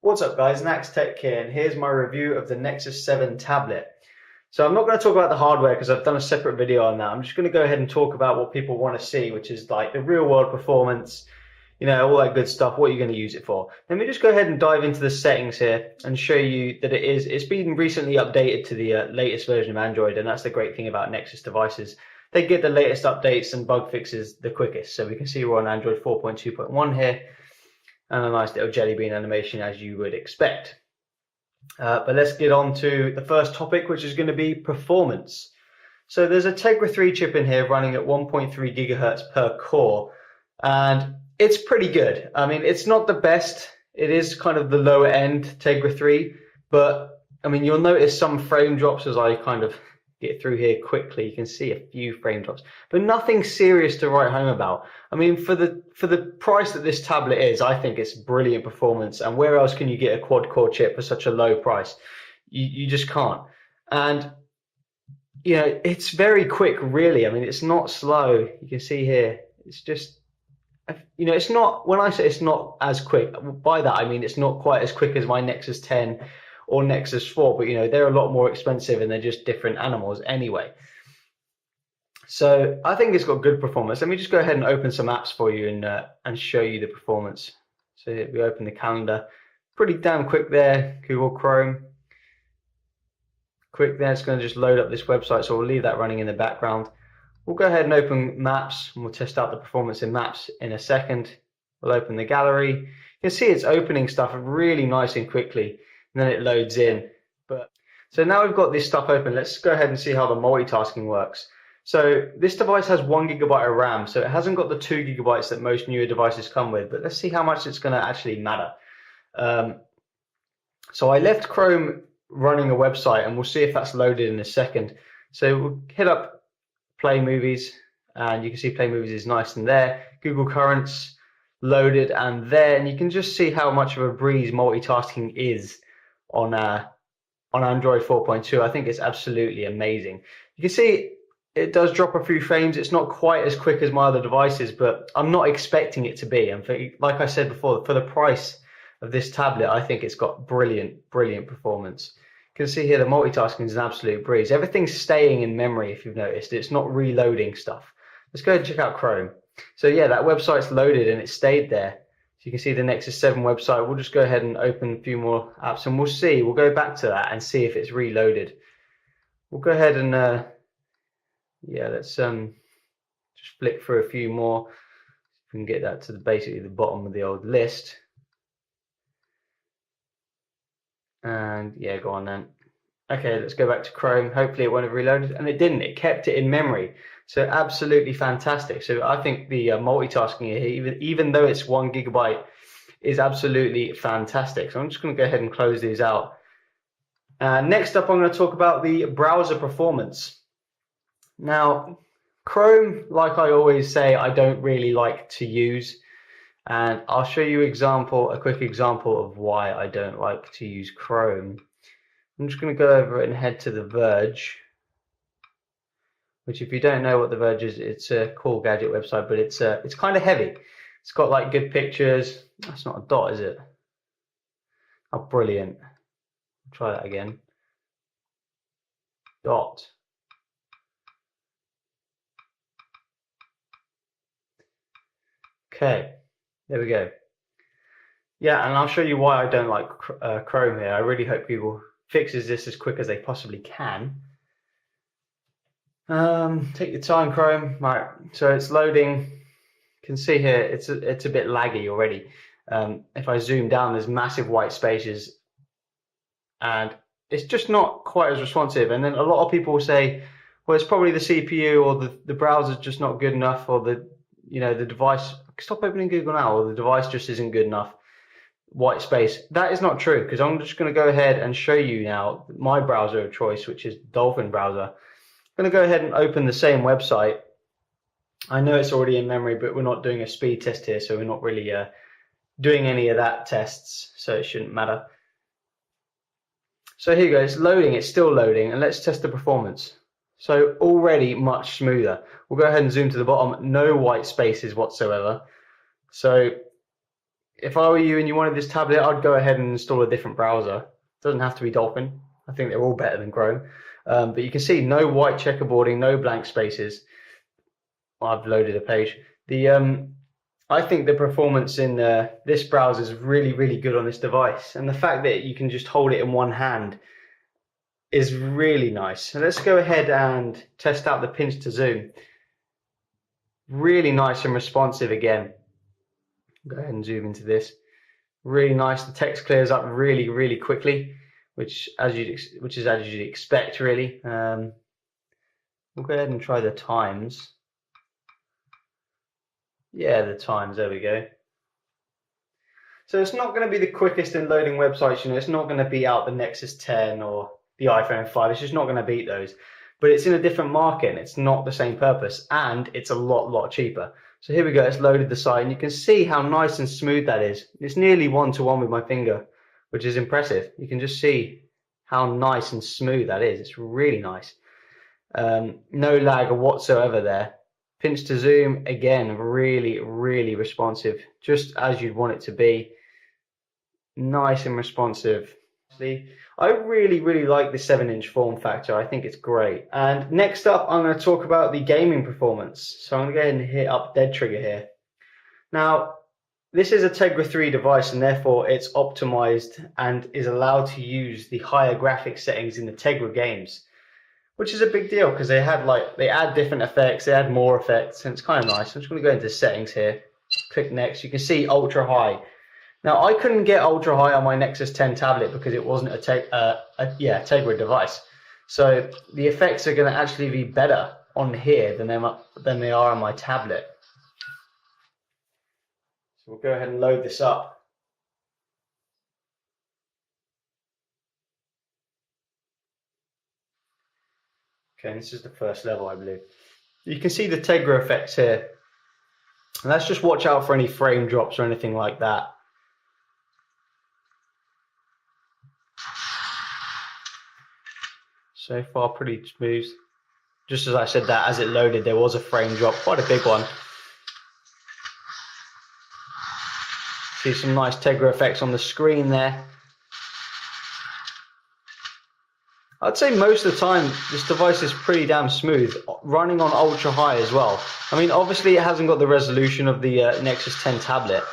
What's up guys, Nax Tech here, and here's my review of the Nexus 7 tablet. So I'm not going to talk about the hardware because I've done a separate video on that. I'm just going to go ahead and talk about what people want to see, which is like the real world performance, all that good stuff, what you're going to use it for. Let me just go ahead and dive into the settings here and show you that it's been recently updated to the latest version of Android, and that's the great thing about Nexus devices. They get the latest updates and bug fixes the quickest. So we can see we're on Android 4.2.1 here. And a nice little jelly bean animation as you would expect. But let's get on to the first topic, which is going to be performance. So there's a Tegra 3 chip in here running at 1.3 gigahertz per core, and it's pretty good. I mean, it's not the best. It is kind of the lower end Tegra 3, but I mean, you'll notice some frame drops as I kind of get through here quickly. You can see a few frame drops, but nothing serious to write home about. I mean, for the price that this tablet is, I think it's brilliant performance. And where else can you get a quad core chip for such a low price? You just can't. And it's very quick, really. I mean, it's not slow. You can see here, it's just, it's not, when I say it's not as quick, by that I mean it's not quite as quick as my Nexus 10 or Nexus 4, but they're a lot more expensive and they're just different animals anyway. So I think it's got good performance. Let me just go ahead and open some apps for you and show you the performance. So we open the calendar, pretty damn quick there. Google Chrome, quick there. It's going to just load up this website, so we'll leave that running in the background. We'll go ahead and open Maps, and we'll test out the performance in Maps in a second. We'll open the gallery. You can see it's opening stuff really nice and quickly, and then it loads in. So now we've got this stuff open. Let's go ahead and see how the multitasking works. So this device has 1 gigabyte of RAM, so it hasn't got the 2 gigabytes that most newer devices come with, but let's see how much it's going to actually matter. So I left Chrome running a website, and we'll see if that's loaded in a second. So we'll hit up Play Movies, and you can see Play Movies is nice and there. Google Currents loaded and there, and you can just see how much of a breeze multitasking is on Android 4.2. I think it's absolutely amazing. You can see it does drop a few frames. It's not quite as quick as my other devices, but I'm not expecting it to be. And like I said before, for the price of this tablet, I think it's got brilliant performance. You can see here the multitasking is an absolute breeze. Everything's staying in memory, if you've noticed. It's not reloading stuff. Let's go ahead and check out Chrome. So yeah, that website's loaded and it stayed there. So you can see the Nexus 7 website. We'll just go ahead and open a few more apps, and we'll go back to that and see if it's reloaded. We'll go ahead and let's just flick through a few more. We can get that to basically the bottom of the old list. And yeah, go on then. Okay, let's go back to Chrome. Hopefully it won't have reloaded, and it didn't. It kept it in memory. So absolutely fantastic. So I think the multitasking here, even though it's 1 gigabyte, is absolutely fantastic. So I'm just going to go ahead and close these out. Next up, I'm going to talk about the browser performance. Now, Chrome, like I always say, I don't really like to use. And I'll show you a quick example of why I don't like to use Chrome. I'm just going to go over and head to The Verge, which, if you don't know what The Verge is, it's a cool gadget website, but it's kind of heavy. It's got like good pictures. That's not a dot, is it? Oh, brilliant. Try that again. Dot. Okay, there we go. Yeah, and I'll show you why I don't like Chrome here. I really hope Google fixes this as quick as they possibly can. Take your time, Chrome. Right, so it's loading. You can see here it's a bit laggy already. If I zoom down, there's massive white spaces, and it's just not quite as responsive. And then a lot of people will say, well, it's probably the CPU, or the browser's just not good enough, or the device. Stop opening Google now, or the device just isn't good enough. White space. That is not true, because I'm just going to go ahead and show you now my browser of choice, which is Dolphin browser. I'm going to go ahead and open the same website. I know it's already in memory, but we're not doing a speed test here, so we're not really doing any of that tests, so it shouldn't matter. So here you go, it's loading, it's still loading, and let's test the performance. So already much smoother. We'll go ahead and zoom to the bottom, no white spaces whatsoever. So if I were you and you wanted this tablet, I'd go ahead and install a different browser. It doesn't have to be Dolphin. I think they're all better than Chrome. But you can see no white checkerboarding, no blank spaces. I've loaded a page. I think the performance in this browser is really, really good on this device. And the fact that you can just hold it in one hand is really nice. So let's go ahead and test out the pinch to zoom. Really nice and responsive again. Go ahead and zoom into this. Really nice. The text clears up really, really quickly, which is as you'd expect, really. We'll go ahead and try the times. Yeah, the times. There we go. So it's not going to be the quickest in loading websites. You know, it's not going to beat out the Nexus 10 or the iPhone 5. It's just not going to beat those. But it's in a different market and it's not the same purpose, and it's a lot cheaper. So here we go, it's loaded the site and you can see how nice and smooth that is. It's nearly one-to-one with my finger, which is impressive. You can just see how nice and smooth that is. It's really nice. No lag whatsoever there. Pinch to zoom, again, really responsive, just as you'd want it to be. Nice and responsive. I really like the 7-inch form factor. I think it's great. And next up, I'm going to talk about the gaming performance. So I'm going to go ahead and hit up dead trigger here. Now, this is a Tegra 3 device, and therefore it's optimized and is allowed to use the higher graphics settings in the Tegra games, which is a big deal because they add different effects, they add more effects, and it's kind of nice. I'm just going to go into settings here. Click next. You can see ultra high. Now, I couldn't get ultra high on my Nexus 10 tablet because it wasn't a Tegra device. So the effects are going to actually be better on here than they are on my tablet. So we'll go ahead and load this up. Okay, and this is the first level, I believe. You can see the Tegra effects here. And let's just watch out for any frame drops or anything like that. So far, pretty smooth. Just as I said that, as it loaded, there was a frame drop, quite a big one. See some nice Tegra effects on the screen there. I'd say most of the time, this device is pretty damn smooth, running on ultra high as well. I mean, obviously it hasn't got the resolution of the Nexus 10 tablet,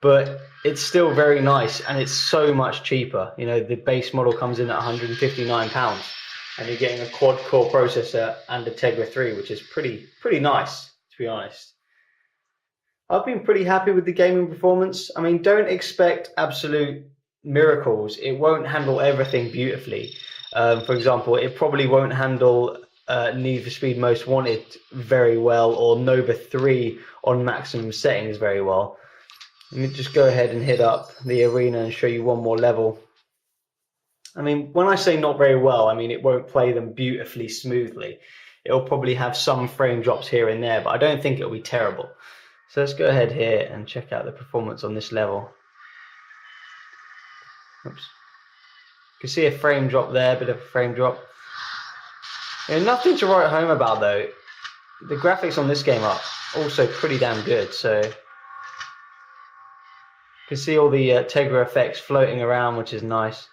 but it's still very nice, and it's so much cheaper. You know, the base model comes in at £159, and you're getting a quad-core processor and a Tegra 3, which is pretty nice, to be honest. I've been pretty happy with the gaming performance. I mean, don't expect absolute miracles. It won't handle everything beautifully. For example, it probably won't handle Need for Speed Most Wanted very well, or Nova 3 on maximum settings very well. Let me just go ahead and hit up the arena and show you one more level. I mean, when I say not very well, I mean it won't play them beautifully smoothly. It'll probably have some frame drops here and there, but I don't think it'll be terrible. So let's go ahead here and check out the performance on this level. Oops. You can see a frame drop there, a bit of a frame drop. Nothing to write home about though. The graphics on this game are also pretty damn good. So you can see all the Tegra effects floating around, which is nice.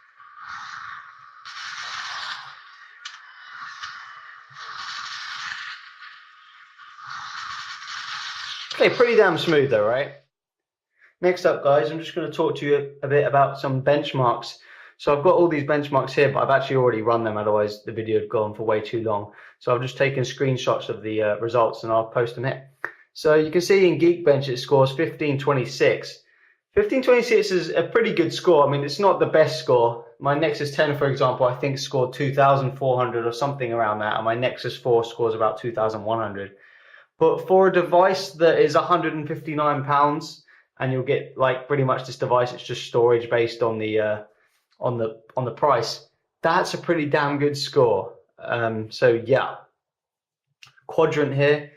Okay, pretty damn smooth though, right? Next up, guys, I'm just going to talk to you a bit about some benchmarks. So I've got all these benchmarks here, but I've actually already run them, otherwise the video had gone for way too long. So I've just taken screenshots of the results and I'll post them here. So you can see in Geekbench it scores 1526. 1526 is a pretty good score. I mean, it's not the best score. My Nexus 10, for example, I think scored 2,400 or something around that, and my Nexus 4 scores about 2,100. But for a device that is £159, and you'll get like pretty much this device, it's just storage based on the price. That's a pretty damn good score. So yeah, quadrant here.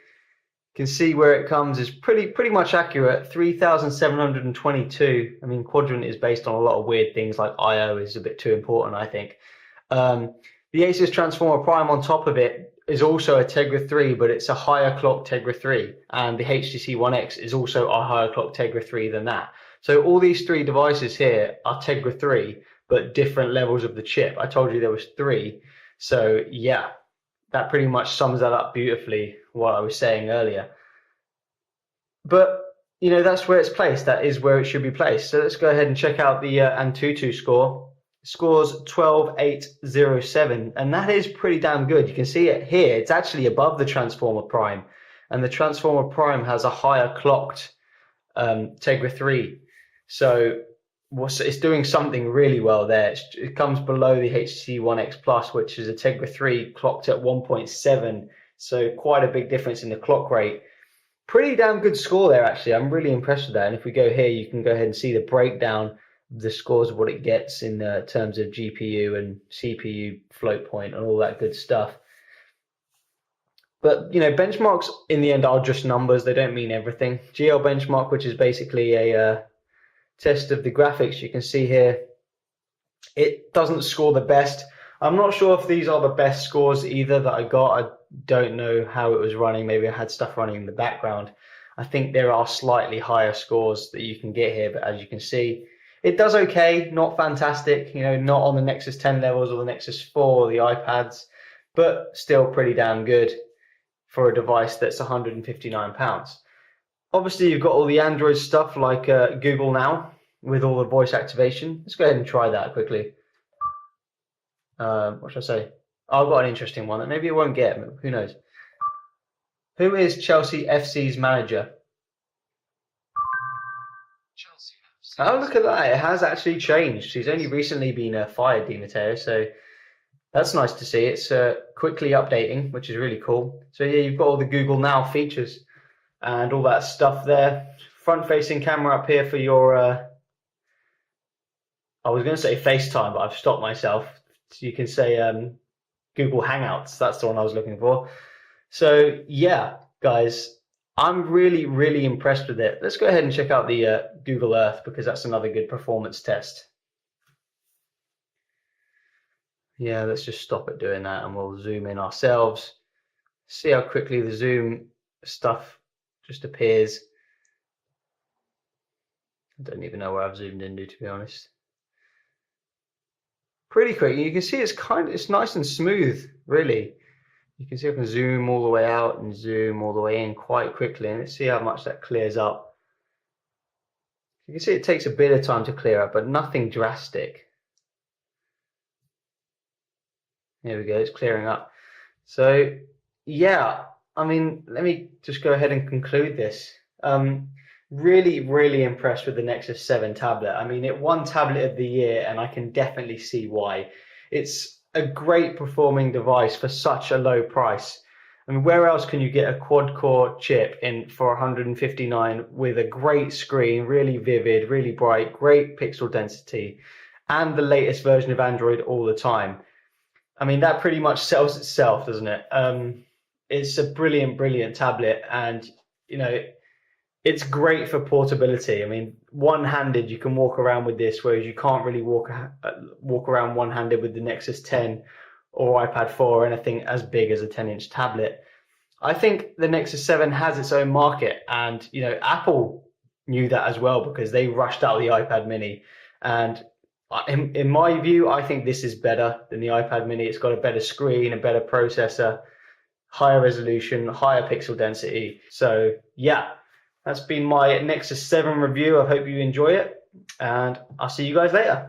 You can see where it comes is pretty much accurate. 3,722. I mean, quadrant is based on a lot of weird things like I/O is a bit too important, I think. The Asus Transformer Prime on top of it is also a Tegra 3, but it's a higher clock Tegra 3, and the HTC One X is also a higher clock Tegra 3 than that. So all these three devices here are Tegra 3, but different levels of the chip. I told you there was three. So yeah, that pretty much sums that up beautifully, what I was saying earlier. But that's where it's placed. That is where it should be placed. So let's go ahead and check out the Antutu score. Scores 12,807, and that is pretty damn good. You can see it here. It's actually above the Transformer Prime, and the Transformer Prime has a higher clocked Tegra 3. So it's doing something really well there. It comes below the HTC One X Plus, which is a Tegra 3 clocked at 1.7. So quite a big difference in the clock rate. Pretty damn good score there, actually. I'm really impressed with that. And if we go here, you can go ahead and see the breakdown of the scores of what it gets in terms of GPU and CPU float point and all that good stuff. But, benchmarks in the end are just numbers. They don't mean everything. GL benchmark, which is basically a test of the graphics, you can see here, it doesn't score the best. I'm not sure if these are the best scores either that I got. I don't know how it was running. Maybe I had stuff running in the background. I think there are slightly higher scores that you can get here, but as you can see, it does okay, not fantastic, not on the Nexus 10 levels or the Nexus 4 or the iPads, but still pretty damn good for a device that's £159. Obviously, you've got all the Android stuff like Google Now with all the voice activation. Let's go ahead and try that quickly. What should I say? I've got an interesting one that maybe it won't get. Who knows? Who is Chelsea FC's manager? Chelsea FC. Oh, look at that. It has actually changed. He's only recently been fired, Di Matteo, so that's nice to see. It's quickly updating, which is really cool. So yeah, you've got all the Google Now features and all that stuff there. Front-facing camera up here for your, I was going to say FaceTime, but I've stopped myself. So you can say Google Hangouts. That's the one I was looking for. So yeah, guys, I'm really, really impressed with it. Let's go ahead and check out the Google Earth, because that's another good performance test. Yeah, let's just stop it doing that and we'll zoom in ourselves. See how quickly the zoom stuff just appears. I don't even know where I've zoomed into, to be honest. Pretty quick. You can see it's nice and smooth, really. You can see I can zoom all the way out and zoom all the way in quite quickly, and let's see how much that clears up. You can see it takes a bit of time to clear up, but nothing drastic. There we go, it's clearing up. So yeah, I mean, let me just go ahead and conclude this. Really, really impressed with the Nexus 7 tablet. I mean, it won Tablet of the Year, and I can definitely see why. It's a great performing device for such a low price. I mean, where else can you get a quad-core chip in for 159 with a great screen, really vivid, really bright, great pixel density, and the latest version of Android all the time? I mean, that pretty much sells itself, doesn't it? It's a brilliant, brilliant tablet, and it's great for portability. I mean, one-handed, you can walk around with this, whereas you can't really walk around one-handed with the Nexus 10 or iPad 4 or anything as big as a 10-inch tablet. I think the Nexus 7 has its own market, and Apple knew that as well, because they rushed out the iPad mini. And in my view, I think this is better than the iPad mini. It's got a better screen, a better processor, higher resolution, higher pixel density. So yeah, that's been my Nexus 7 review. I hope you enjoy it, and I'll see you guys later.